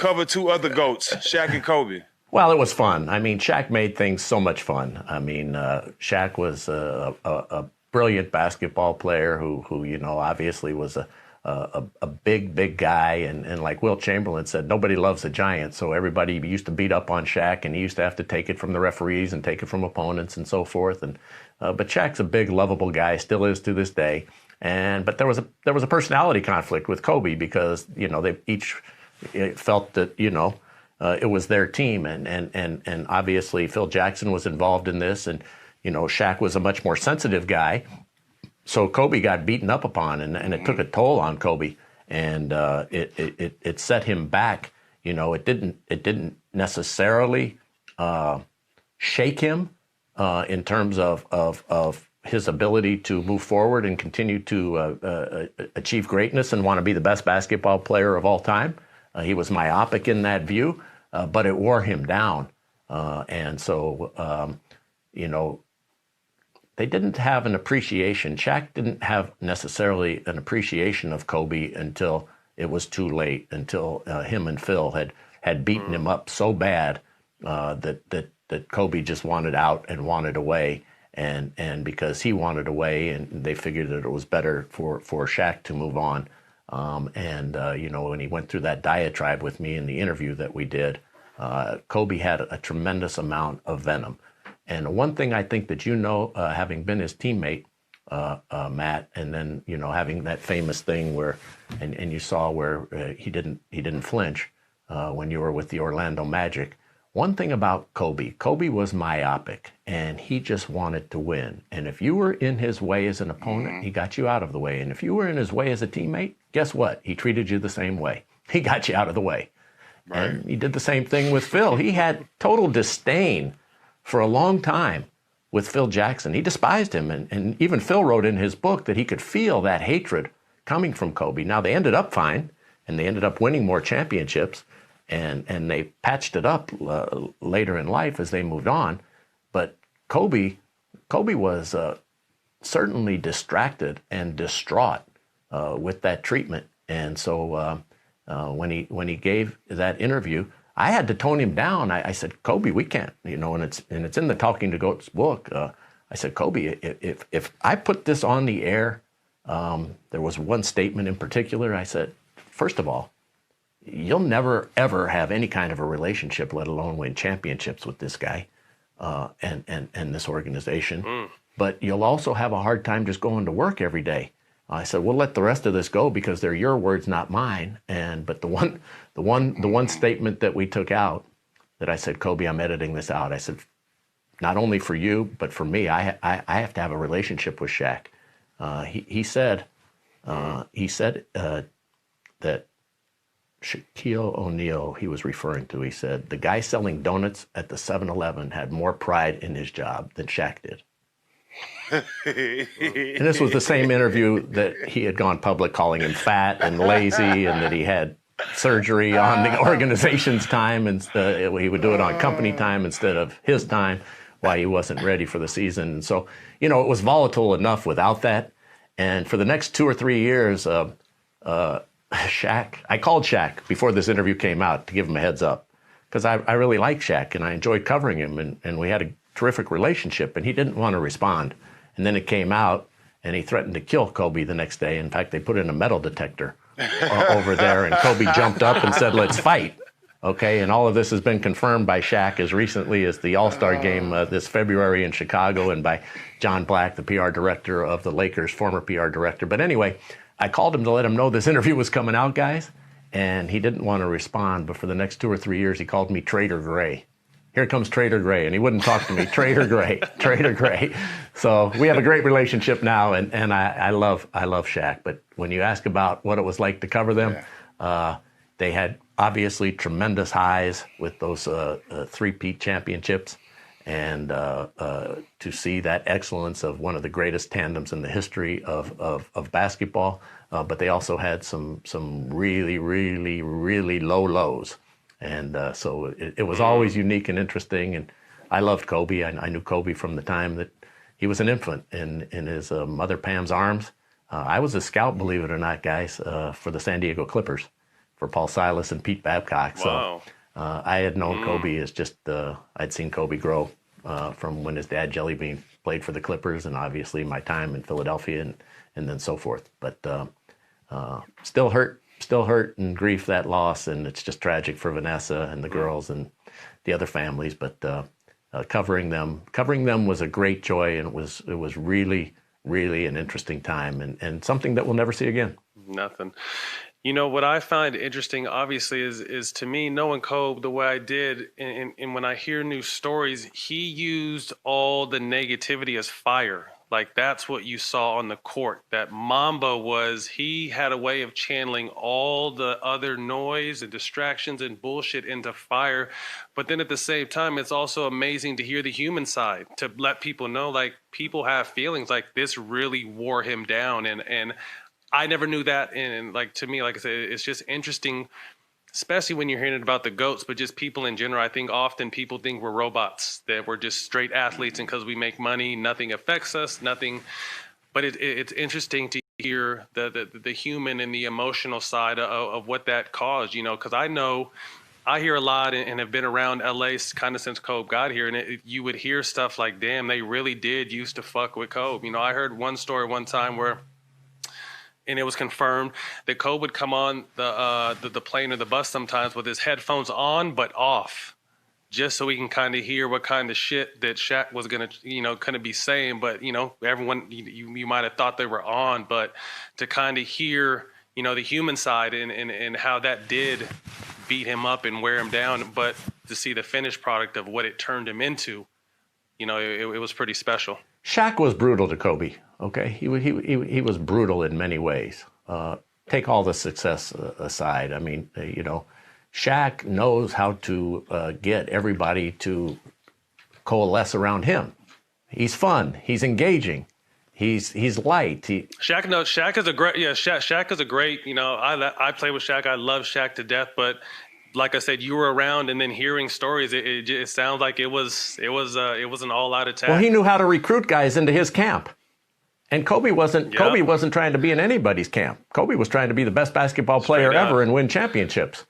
cover two other GOATs, Shaq and Kobe? Well, it was fun. I mean, Shaq made things so much fun. I mean, Shaq was a brilliant basketball player who obviously was a big guy. And like Wilt Chamberlain said, nobody loves a giant. So everybody used to beat up on Shaq, and he used to have to take it from the referees and take it from opponents and so forth. And but Shaq's a big, lovable guy, still is to this day. But there was a personality conflict with Kobe because they each felt that it was their team, and obviously Phil Jackson was involved in this, and Shaq was a much more sensitive guy, so Kobe got beaten up upon, and it took a toll on Kobe, and it set him back. It didn't necessarily shake him in terms of his ability to move forward and continue to achieve greatness and want to be the best basketball player of all time. He was myopic in that view. But it wore him down. And so, they didn't have an appreciation. Shaq didn't have necessarily an appreciation of Kobe until it was too late, until him and Phil had beaten him up so bad that Kobe just wanted out and wanted away. And because he wanted away, and they figured that it was better for Shaq to move on. When he went through that diatribe with me in the interview that we did, Kobe had a tremendous amount of venom. And one thing I think that having been his teammate, Matt, and then having that famous thing where, and you saw where he didn't flinch when you were with the Orlando Magic. One thing about Kobe was myopic, and he just wanted to win. And if you were in his way as an opponent, he got you out of the way. And if you were in his way as a teammate, guess what? He treated you the same way. He got you out of the way. Right. And he did the same thing with Phil. He had total disdain for a long time with Phil Jackson. He despised him. And even Phil wrote in his book that he could feel that hatred coming from Kobe. Now, they ended up fine, and they ended up winning more championships. And they patched it up later in life as they moved on. But Kobe was certainly distracted and distraught with that treatment. And so when he gave that interview, I had to tone him down. I said, Kobe, we can't, and it's in the Talking to Goats book. I said, Kobe, if I put this on the air, there was one statement in particular. I said, first of all, you'll never, ever have any kind of a relationship, let alone win championships with this guy and this organization. But you'll also have a hard time just going to work every day. I said, we'll let the rest of this go because they're your words, not mine. But the one statement that we took out, that I said, Kobe, I'm editing this out. I said, not only for you, but for me, I have to have a relationship with Shaq. He said that Shaquille O'Neal, he was referring to, he said, the guy selling donuts at the 7-Eleven had more pride in his job than Shaq did. And this was the same interview that he had gone public calling him fat and lazy, and that he had surgery on the organization's time, and he would do it on company time instead of his time, why he wasn't ready for the season. And so, it was volatile enough without that. And for the next 2 or 3 years, Shaq, I called Shaq before this interview came out to give him a heads up, because I really liked Shaq and I enjoyed covering him, and we had a terrific relationship, and he didn't want to respond. And then it came out, and he threatened to kill Kobe the next day. In fact, they put in a metal detector over there, and Kobe jumped up and said, let's fight. Okay, and all of this has been confirmed by Shaq as recently as the All-Star game this February in Chicago, and by John Black, the PR director of the Lakers, former PR director. But anyway, I called him to let him know this interview was coming out, guys, and he didn't want to respond. But for the next 2 or 3 years, he called me Trader Gray. Here comes Trader Gray, and he wouldn't talk to me. Trader Gray, Trader Gray. So we have a great relationship now, and I love Shaq. But when you ask about what it was like to cover them, they had obviously tremendous highs with those three-peat championships, and to see that excellence of one of the greatest tandems in the history of basketball. But they also had some really, really, really low lows. And so it was always unique and interesting. And I loved Kobe. I knew Kobe from the time that he was an infant in his mother Pam's arms. I was a scout, believe it or not, guys, for the San Diego Clippers for Paul Silas and Pete Babcock. Wow. So I had known Kobe as just, I'd seen Kobe grow from when his dad, Jelly Bean, played for the Clippers, and obviously my time in Philadelphia and then so forth. But still hurt and grief that loss, and it's just tragic for Vanessa and the girls and the other families. But covering them was a great joy, and it was really, really an interesting time and something that we'll never see again. Nothing. You know, what I find interesting, obviously, is to me, knowing Kobe the way I did, and when I hear new stories, he used all the negativity as fire. Like, that's what you saw on the court. That Mamba he had a way of channeling all the other noise and distractions and bullshit into fire. But then at the same time, it's also amazing to hear the human side, to let people know, like, people have feelings. Like, this really wore him down. And I never knew that. And like, to me, like I said, it's just interesting, especially when you're hearing about the GOATs, but just people in general. I think often people think we're robots, that we're just straight athletes, and because we make money, nothing affects us, nothing. But it's interesting to hear the human and the emotional side of what that caused, you know, because I hear a lot and have been around LA kind of since Kobe got here, and you would hear stuff like, damn, they really did used to fuck with Kobe. You know, I heard one story one time where, and it was confirmed, that Kobe would come on the plane or the bus sometimes with his headphones on but off, just so he can kind of hear what kind of shit that Shaq was gonna, you know, kind of be saying. But you know, everyone, you might have thought they were on, but to kind of hear, you know, the human side and how that did beat him up and wear him down, but to see the finished product of what it turned him into, you know, it was pretty special. Shaq was brutal to Kobe. Okay, he was brutal in many ways. Take all the success aside. I mean, you know, Shaq knows how to get everybody to coalesce around him. He's fun. He's engaging. He's light. Shaq is a great. Yeah, Shaq is a great. You know, I play with Shaq. I love Shaq to death. But like I said, you were around, and then hearing stories, it sounds like it was an all-out attack. Well, he knew how to recruit guys into his camp. And Kobe wasn't trying to be in anybody's camp. Kobe was trying to be the best basketball player ever and win championships.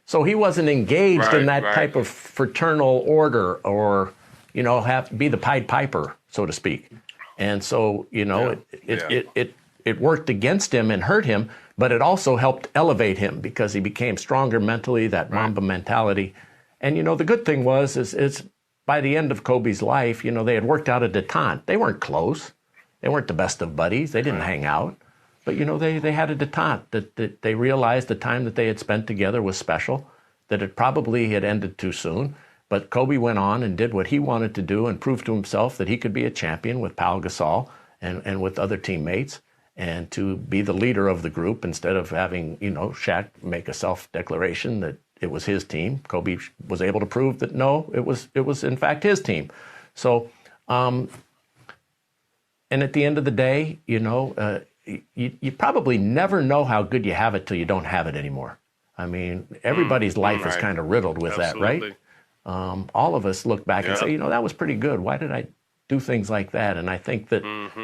So he wasn't engaged in that type of fraternal order, or, you know, be the Pied Piper, so to speak. And so, you know, it worked against him and hurt him, but it also helped elevate him because he became stronger mentally, that Mamba mentality. And, you know, the good thing is by the end of Kobe's life, you know, they had worked out a detente. They weren't close. They weren't the best of buddies. They didn't hang out. But, you know, they had a detente that they realized the time that they had spent together was special, that it probably had ended too soon. But Kobe went on and did what he wanted to do and proved to himself that he could be a champion with Pau Gasol and with other teammates, and to be the leader of the group instead of having, you know, Shaq make a self-declaration that it was his team. Kobe was able to prove that, no, it was in fact his team. So, and at the end of the day, you know, you probably never know how good you have it till you don't have it anymore. I mean, everybody's life is kind of riddled with that, right? All of us look back and say, you know, that was pretty good. Why did I do things like that? And I think that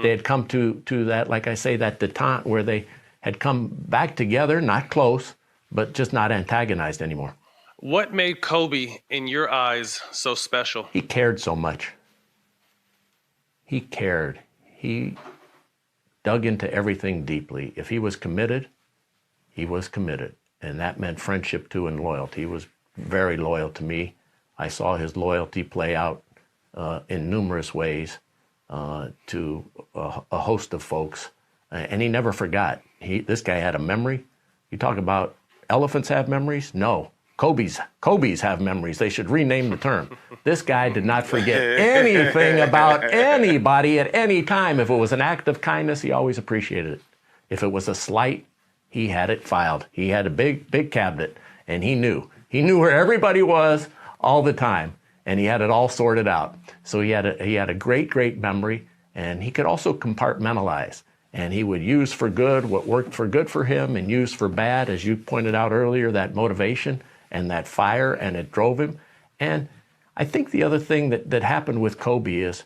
they had come to that, like I say, that detente where they had come back together, not close, but just not antagonized anymore. What made Kobe, in your eyes, so special? He cared so much. He cared. He dug into everything deeply. If he was committed, he was committed. And that meant friendship too, and loyalty. He was very loyal to me. I saw his loyalty play out in numerous ways to a host of folks. And he never forgot. This guy had a memory. You talk about elephants have memories? No. Kobe's have memories. They should rename the term. This guy did not forget anything about anybody at any time. If it was an act of kindness, he always appreciated it. If it was a slight, he had it filed. He had a big cabinet, and he knew. He knew where everybody was all the time, and he had it all sorted out. So he had a great memory, and he could also compartmentalize. And he would use for good what worked for good for him, and use for bad, as you pointed out earlier, that motivation and that fire, and it drove him. And I think the other thing that happened with Kobe is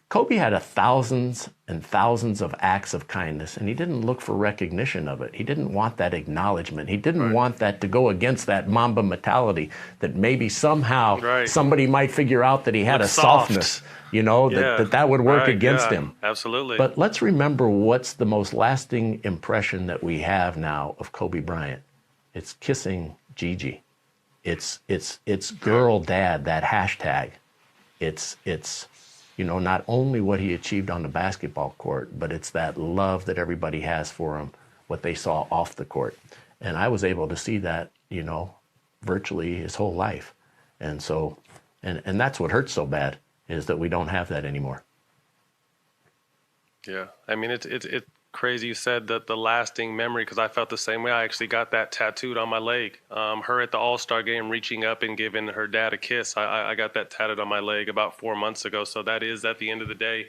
Kobe had thousands and thousands of acts of kindness, and he didn't look for recognition of it. He didn't want that acknowledgement. He didn't want that to go against that Mamba mentality that maybe somehow somebody might figure out that he had a softness, that would work against him. Absolutely. But let's remember what's the most lasting impression that we have now of Kobe Bryant. It's kissing Gigi. It's girl dad, that hashtag. It's not only what he achieved on the basketball court, but it's that love that everybody has for him, what they saw off the court. And I was able to see that, virtually his whole life. And so, and that's what hurts so bad, is that we don't have that anymore. Yeah. I mean, it's crazy you said that the lasting memory, because I felt the same way. I actually got that tattooed on my leg. Her at the All-Star game reaching up and giving her dad a kiss. I got that tattooed on my leg about 4 months ago. So that is, at the end of the day,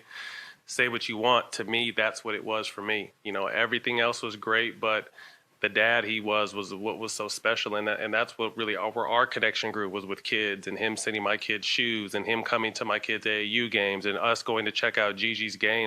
say what you want. To me, that's what it was for me. Everything else was great, but the dad he was what was so special. And that's what really where our connection grew, was with kids, and him sending my kids shoes, and him coming to my kids' AAU games, and us going to check out Gigi's games.